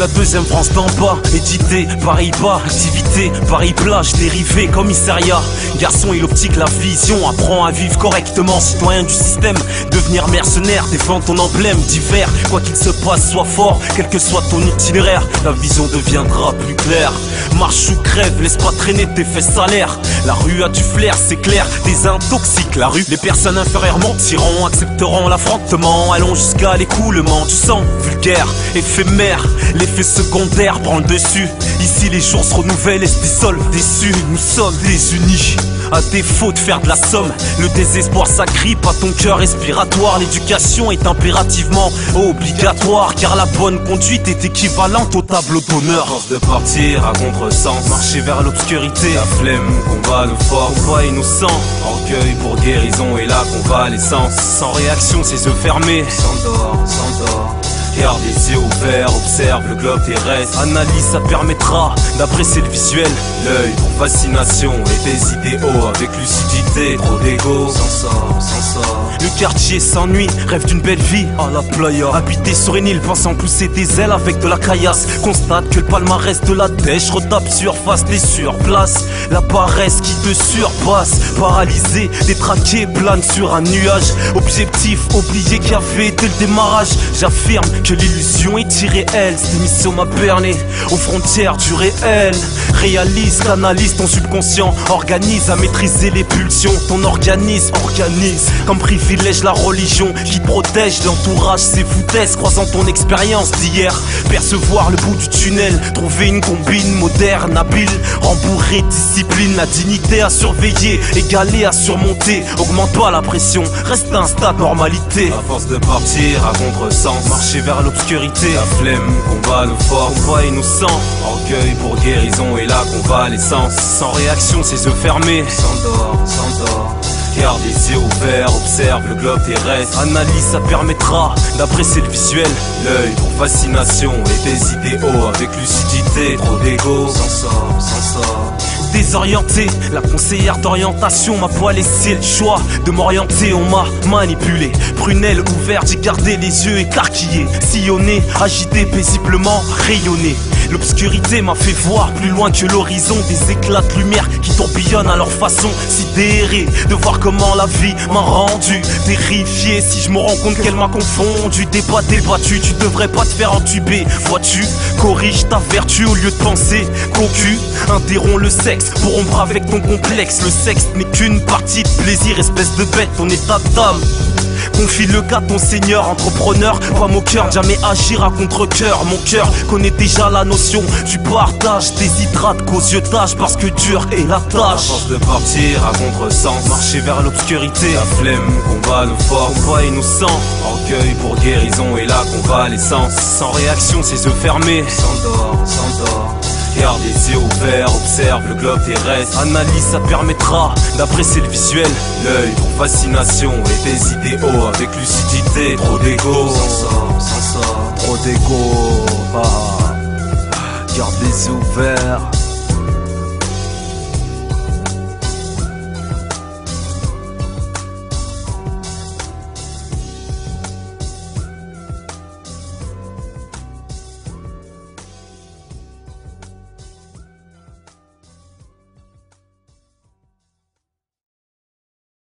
La deuxième France d'en bas, édité Paris-Bas, activité Paris-Plage, dérivé commissariat. Garçon, il optique la vision, apprend à vivre correctement, citoyen du système. Devenir mercenaire, défendre ton emblème divers. Quoi qu'il se passe, sois fort, quel que soit ton itinéraire. La vision deviendra plus claire. Marche ou crève, laisse pas traîner tes fesses salaires. La rue a du flair, c'est clair, désintoxique la rue. Les personnes inférieurement tireront, accepteront l'affrontement, allons jusqu'à l'écoulement du sang vulgaire, éphémère. L'effet secondaire prend le dessus. Ici les jours se renouvellent et se dissolvent. Déçus, nous sommes désunis. À défaut de faire de la somme, le désespoir s'agrippe à ton cœur respiratoire. L'éducation est impérativement obligatoire, car la bonne conduite est équivalente au tableau d'honneur. Force de partir à contresens, Marcher vers l'obscurité, la flemme, combat nos forces, combat innocent, orgueil pour guérison et la convalescence. sans réaction, ses yeux fermés, S'endort, s'endort, garde les yeux ouverts, observe le globe terrestre. analyse, ça permettra d'apprécier le visuel. L'œil pour fascination et tes idéaux avec lucidité, trop d'ego. S'en sort, Le quartier s'ennuie, rêve d'une belle vie à la playa. Habité sur une île, pensant pousser des ailes avec de la caillasse. Constate que le palmarès de la dèche retape surface, t'es sur place. La paresse qui te surpasse, paralysé, détraqué, plane sur un nuage. Objectif oublié qu'il y avait dès le démarrage. J'affirme que l'illusion est irréelle. Cette émission m'a berné aux frontières du réel. Réalise, canalise ton subconscient, organise à maîtriser les pulsions. Ton organisme organise comme privilège la religion qui protège l'entourage, ses foutaises, croisant ton expérience d'hier. Percevoir le bout du tunnel, trouver une combine moderne, habile, rembourré, discipline, la dignité à surveiller, égaler à surmonter. Augmente pas la pression, reste un stade normalité. à force de partir à contresens, Marcher vers l'obscurité, la flemme, combat nos forces, combat innocent, orgueil pour guérison et la convalescence. sans réaction, ses yeux fermés, S'endort, garde les yeux ouverts, observe le globe terrestre. analyse, ça permettra d'apprécier le visuel. L'œil pour fascination et tes idéaux avec lucidité, trop d'ego. S'en sort, Désorienté, la conseillère d'orientation m'a pas laissé le choix de m'orienter, on m'a manipulé. Prunelle ouverte, j'ai gardé les yeux écarquillés, sillonné, agité paisiblement, rayonné. L'obscurité m'a fait voir plus loin que l'horizon, des éclats de lumière qui tourbillonnent à leur façon. Sidéré de voir comment la vie m'a rendu terrifié, si je me rends compte qu'elle m'a confondu. Débat débattu, tu devrais pas te faire entuber. Vois-tu, corrige ta vertu au lieu de penser cocu. Interromps le sexe pour rompre avec ton complexe. Le sexe n'est qu'une partie de plaisir, espèce de bête, ton état d'âme. Confie le cas ton seigneur, entrepreneur, pas mon cœur, jamais agir à contre-cœur. Mon cœur connaît déjà la notion du partage, déshydrate qu'aux yeux tâche, parce que dur est la à tâche. force de partir à contresens, Marcher vers l'obscurité, la flemme, combat nos forces, combat innocent, orgueil pour guérison et la convalescence. sans réaction, ses yeux fermés, S'endort, garde les yeux ouverts, observe le globe terrestre. analyse, ça permettra d'apprécier le visuel. L'œil pour fascination et tes idéaux avec lucidité, trop d'ego. S'en sort, Trop d'égo, garde les yeux ouverts.